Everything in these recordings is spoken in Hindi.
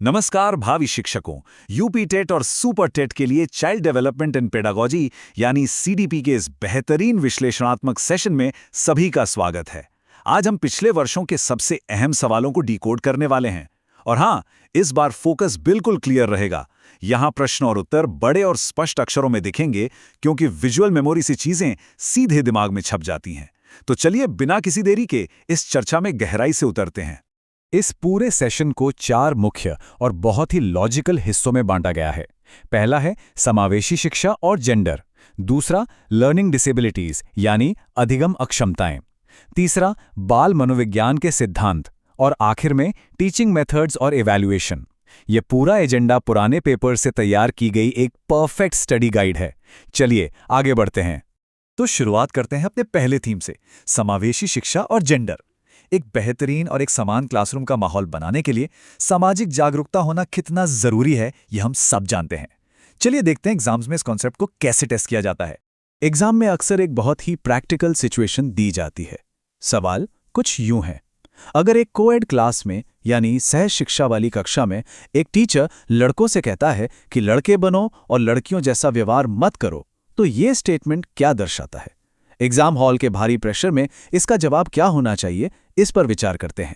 नमस्कार भावी शिक्षकों। यूपी टेट और सुपर टेट के लिए चाइल्ड डेवलपमेंट एंड पेडागोजी यानी सीडीपी के इस बेहतरीन विश्लेषणात्मक सेशन में सभी का स्वागत है। आज हम पिछले वर्षों के सबसे अहम सवालों को डिकोड करने वाले हैं। और हाँ, इस बार फोकस बिल्कुल क्लियर रहेगा। यहाँ प्रश्न और उत्तर बड़े और स्पष्ट अक्षरों में दिखेंगे, क्योंकि विजुअल मेमोरी से चीजें सीधे दिमाग में छप जाती हैं। तो चलिए बिना किसी देरी के इस चर्चा में गहराई से उतरते हैं। इस पूरे सेशन को 4 मुख्य और बहुत ही लॉजिकल हिस्सों में बांटा गया है। पहला है समावेशी शिक्षा और जेंडर। दूसरा, लर्निंग डिसेबिलिटीज यानी अधिगम अक्षमताएं। तीसरा, बाल मनोविज्ञान के सिद्धांत। और आखिर में टीचिंग मेथड्स और इवैल्यूएशन। ये पूरा एजेंडा पुराने पेपर से तैयार की गई एक परफेक्ट स्टडी गाइड है। चलिए आगे बढ़ते हैं। तो शुरुआत करते हैं अपने पहले थीम से, समावेशी शिक्षा और जेंडर। एक बेहतरीन और एक समान क्लासरूम का माहौल बनाने के लिए सामाजिक जागरूकता होना कितना जरूरी है, ये हम सब जानते हैं। चलिए देखते हैं एग्जाम्स में इस कॉन्सेप्ट को कैसे टेस्ट किया जाता है। एग्जाम में अक्सर एक बहुत ही प्रैक्टिकल सिचुएशन दी जाती है। सवाल कुछ यूं है। अगर एक कोएड क्लास में यानी सह शिक्षा वाली कक्षा में एक टीचर लड़कों से कहता है कि लड़के बनो और लड़कियों जैसा व्यवहार मत करो, तो ये स्टेटमेंट क्या दर्शाता है? एग्जाम हॉल के भारी प्रेशर में इसका जवाब क्या होना चाहिए, इस पर विचार करते हैं।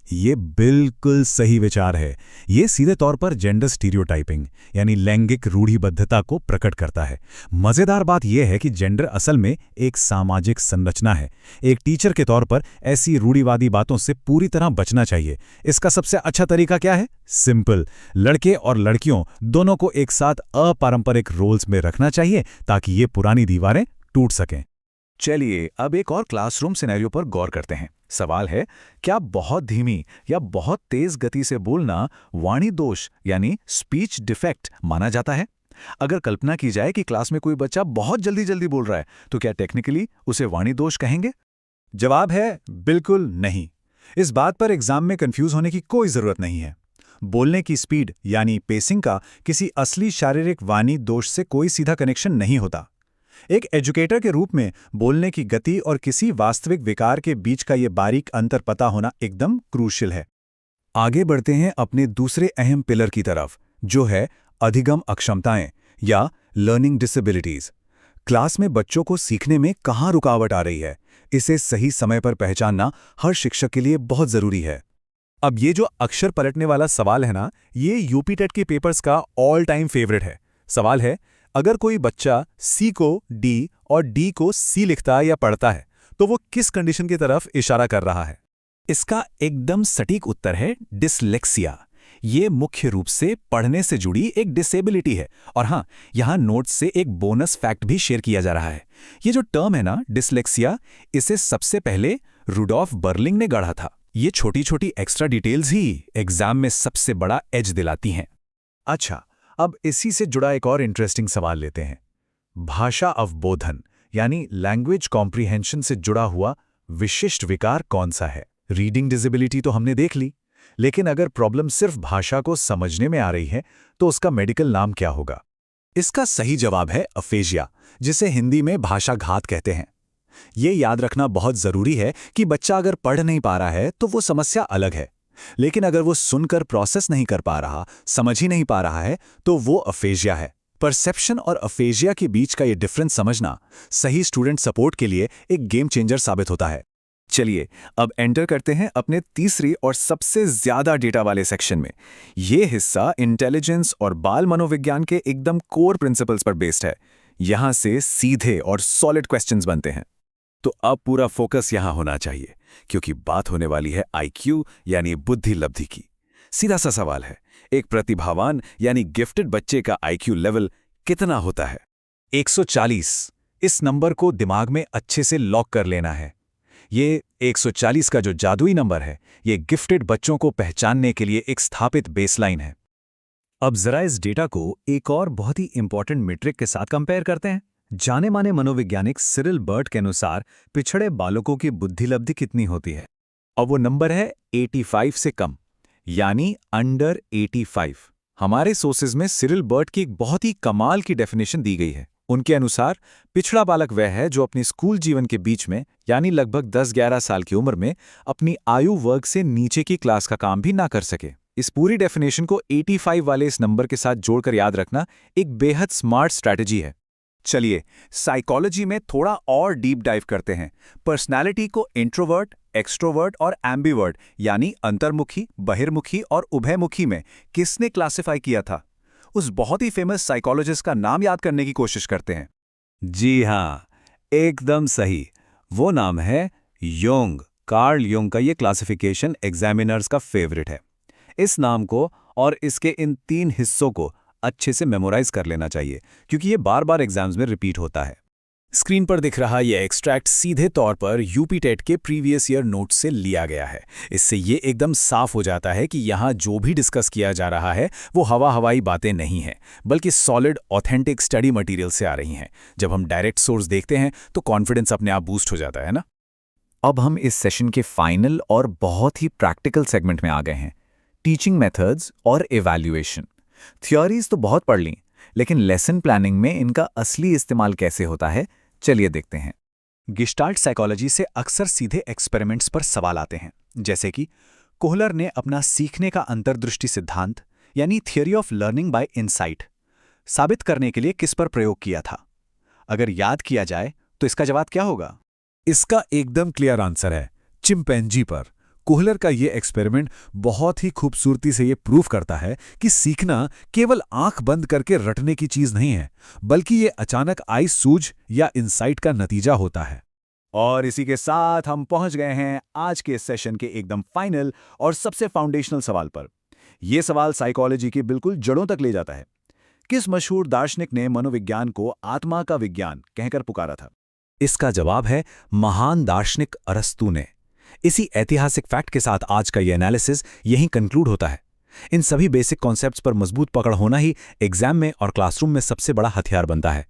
ये बिल्कुल सही विचार है। ये सीधे तौर पर जेंडर स्टीरियोटाइपिंग यानी लैंगिक रूढ़िबद्धता को प्रकट करता है। मजेदार बात यह है कि जेंडर असल में एक सामाजिक संरचना है। एक टीचर के तौर पर ऐसी रूढ़िवादी बातों से पूरी तरह बचना चाहिए। इसका सबसे अच्छा तरीका क्या है? सिंपल, लड़के और लड़कियों दोनों को एक साथ अपारंपरिक रोल्स में रखना चाहिए ताकि ये पुरानी दीवारें टूट सकें। चलिए अब एक और क्लासरूम सिनेरियो पर गौर करते हैं। सवाल है, क्या बहुत धीमी या बहुत तेज गति से बोलना वाणी दोष यानी स्पीच डिफेक्ट माना जाता है? अगर कल्पना की जाए कि क्लास में कोई बच्चा बहुत जल्दी जल्दी बोल रहा है, तो क्या टेक्निकली उसे वाणी दोष कहेंगे? जवाब है बिल्कुल नहीं। इस बात पर एग्जाम में कंफ्यूज होने की कोई जरूरत नहीं है। बोलने की स्पीड यानी पेसिंग का किसी असली शारीरिक वाणी दोष से कोई सीधा कनेक्शन नहीं होता। एक एजुकेटर के रूप में बोलने की गति और किसी वास्तविक विकार के बीच का ये बारीक अंतर पता होना एकदम क्रूशियल है। आगे बढ़ते हैं अपने दूसरे अहम पिलर की तरफ, जो है अधिगम अक्षमताएं या लर्निंग डिसेबिलिटीज। क्लास में बच्चों को सीखने में कहाँ रुकावट आ रही है, इसे सही समय पर पहचानना हर शिक्षक के लिए बहुत जरूरी है। अब ये जो अक्षर पलटने वाला सवाल है ना, ये यूपी टेट के पेपर्स का ऑल टाइम फेवरेट है। सवाल है, अगर कोई बच्चा सी को डी और डी को सी लिखता या पढ़ता है, तो वो किस कंडीशन की तरफ इशारा कर रहा है? इसका एकदम सटीक उत्तर है डिसलेक्सिया। ये मुख्य रूप से पढ़ने से जुड़ी एक डिसेबिलिटी है। और हाँ, यहाँ नोट्स से एक बोनस फैक्ट भी शेयर किया जा रहा है। ये जो टर्म है ना, डिसलेक्सिया, इसे सबसे पहले रुडोल्फ बर्लिंग ने गढ़ा था। ये छोटी छोटी एक्स्ट्रा डिटेल्स ही एग्जाम में सबसे बड़ा एज दिलाती हैं। अच्छा, अब इसी से जुड़ा एक और इंटरेस्टिंग सवाल लेते हैं। भाषा अवबोधन यानी लैंग्वेज कॉम्प्रिहेंशन से जुड़ा हुआ विशिष्ट विकार कौन सा है? रीडिंग डिसेबिलिटी तो हमने देख ली, लेकिन अगर प्रॉब्लम सिर्फ भाषा को समझने में आ रही है, तो उसका मेडिकल नाम क्या होगा? इसका सही जवाब है अफेजिया, जिसे हिंदी में भाषाघात कहते हैं। ये याद रखना बहुत जरूरी है कि बच्चा अगर पढ़ नहीं पा रहा है तो वो समस्या अलग है, लेकिन अगर वो सुनकर प्रोसेस नहीं कर पा रहा, समझ ही नहीं पा रहा है, तो वो अफेजिया है। परसेप्शन और अफेजिया के बीच का ये डिफरेंस समझना सही स्टूडेंट सपोर्ट के लिए एक गेम चेंजर साबित होता है। चलिए अब एंटर करते हैं अपने तीसरी और सबसे ज्यादा डेटा वाले सेक्शन में। ये हिस्सा इंटेलिजेंस और बाल मनोविज्ञान के एकदम कोर प्रिंसिपल्स पर बेस्ड है। यहां से सीधे और सॉलिड क्वेश्चंस बनते हैं। तो अब पूरा फोकस यहां होना चाहिए, क्योंकि बात होने वाली है आईक्यू यानी बुद्धि लब्धि की। सीधा सा सवाल है, एक प्रतिभावान यानी गिफ्टेड बच्चे का आईक्यू लेवल कितना होता है? 140। इस नंबर को दिमाग में अच्छे से लॉक कर लेना है। ये 140 का जो जादुई नंबर है, ये गिफ्टेड बच्चों को पहचानने के लिए एक स्थापित बेसलाइन है। अब जरा इस डेटा को एक और बहुत ही इंपॉर्टेंट मीट्रिक के साथ कंपेयर करते हैं। जाने माने मनोवैज्ञानिक सिरिल बर्ट के अनुसार पिछड़े बालकों की बुद्धि लब्धि कितनी होती है? और वो नंबर है 85 से कम, यानी अंडर 85। हमारे सोर्सेज में सिरिल बर्ट की एक बहुत ही कमाल की डेफिनेशन दी गई है। उनके अनुसार पिछड़ा बालक वह है जो अपनी स्कूल जीवन के बीच में यानी लगभग 10-11 साल की उम्र में अपनी आयु वर्ग से नीचे की क्लास का काम भी ना कर सके। इस पूरी डेफिनेशन को 85 वाले इस नंबर के साथ जोड़कर याद रखना एक बेहद स्मार्ट स्ट्रैटेजी है। चलिए साइकोलॉजी में थोड़ा और डीप डाइव करते हैं। पर्सनालिटी को इंट्रोवर्ट, एक्सट्रोवर्ट और एम्बिवर्ट यानी अंतर्मुखी, बहिर्मुखी और उभयमुखी में किसने क्लासिफाई किया था? उस बहुत ही फेमस साइकोलॉजिस्ट का नाम याद करने की कोशिश करते हैं। जी हाँ, एकदम सही। वो नाम है यूंग। कार्ल यूंग का ये क्लासिफिकेशन एग्जामिनर्स का फेवरेट है। इस नाम को और इसके इन 3 हिस्सों को अच्छे से मेमोराइज कर लेना चाहिए, क्योंकि ये बार बार एग्जाम्स में रिपीट होता है। स्क्रीन पर दिख रहा यह एक्सट्रैक्ट सीधे तौर पर यूपी टेट के प्रीवियस ईयर नोट्स से लिया गया है। इससे ये एकदम साफ हो जाता है कि यहाँ जो भी डिस्कस किया जा रहा है वो हवाई बातें नहीं हैं, बल्कि सॉलिड ऑथेंटिक स्टडी मटेरियल से आ रही हैं। जब हम डायरेक्ट सोर्स देखते हैं तो कॉन्फिडेंस अपने आप बूस्ट हो जाता है ना। अब हम इस सेशन के फाइनल और बहुत ही प्रैक्टिकल सेगमेंट में आ गए हैं, टीचिंग मेथड्स और इवैल्यूएशन। थ्योरीज तो बहुत पढ़ ली, लेकिन लेसन प्लानिंग में इनका असली इस्तेमाल कैसे होता है, चलिए देखते हैं। गेस्टाल्ट साइकोलॉजी से अक्सर सीधे एक्सपेरिमेंट्स पर सवाल आते हैं, जैसे कि कोहलर ने अपना सीखने का अंतर्दृष्टि सिद्धांत यानी theory of learning by insight साबित करने के लिए किस पर प्रयोग किया था? अगर याद किया जाए तो इसका जवाब क्या होगा? इसका एकदम क्लियर आंसर है चिंपैंजी पर। कोहलर का ये एक्सपेरिमेंट बहुत ही खूबसूरती से ये प्रूव करता है कि सीखना केवल आंख बंद करके रटने की चीज नहीं है, बल्कि ये अचानक आई सूझ या इंसाइट का नतीजा होता है। और इसी के साथ हम पहुंच गए हैं आज के सेशन के एकदम फाइनल और सबसे फाउंडेशनल सवाल पर। यह सवाल साइकोलॉजी की बिल्कुल जड़ों तक ले जाता है। किस मशहूर दार्शनिक ने मनोविज्ञान को आत्मा का विज्ञान कहकर पुकारा था? इसका जवाब है महान दार्शनिक अरस्तू ने। इसी ऐतिहासिक फैक्ट के साथ आज का ये एनालिसिस यहीं कंक्लूड होता है। इन सभी बेसिक कॉन्सेप्ट्स पर मजबूत पकड़ होना ही एग्जाम में और क्लासरूम में सबसे बड़ा हथियार बनता है।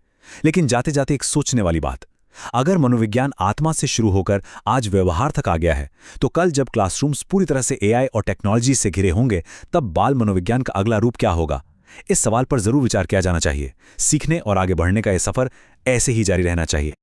लेकिन जाते जाते एक सोचने वाली बात, अगर मनोविज्ञान आत्मा से शुरू होकर आज व्यवहार तक आ गया है, तो कल जब क्लासरूम्स पूरी तरह से एआई और टेक्नोलॉजी से घिरे होंगे, तब बाल मनोविज्ञान का अगला रूप क्या होगा? इस सवाल पर जरूर विचार किया जाना चाहिए। सीखने और आगे बढ़ने का यह सफर ऐसे ही जारी रहना चाहिए।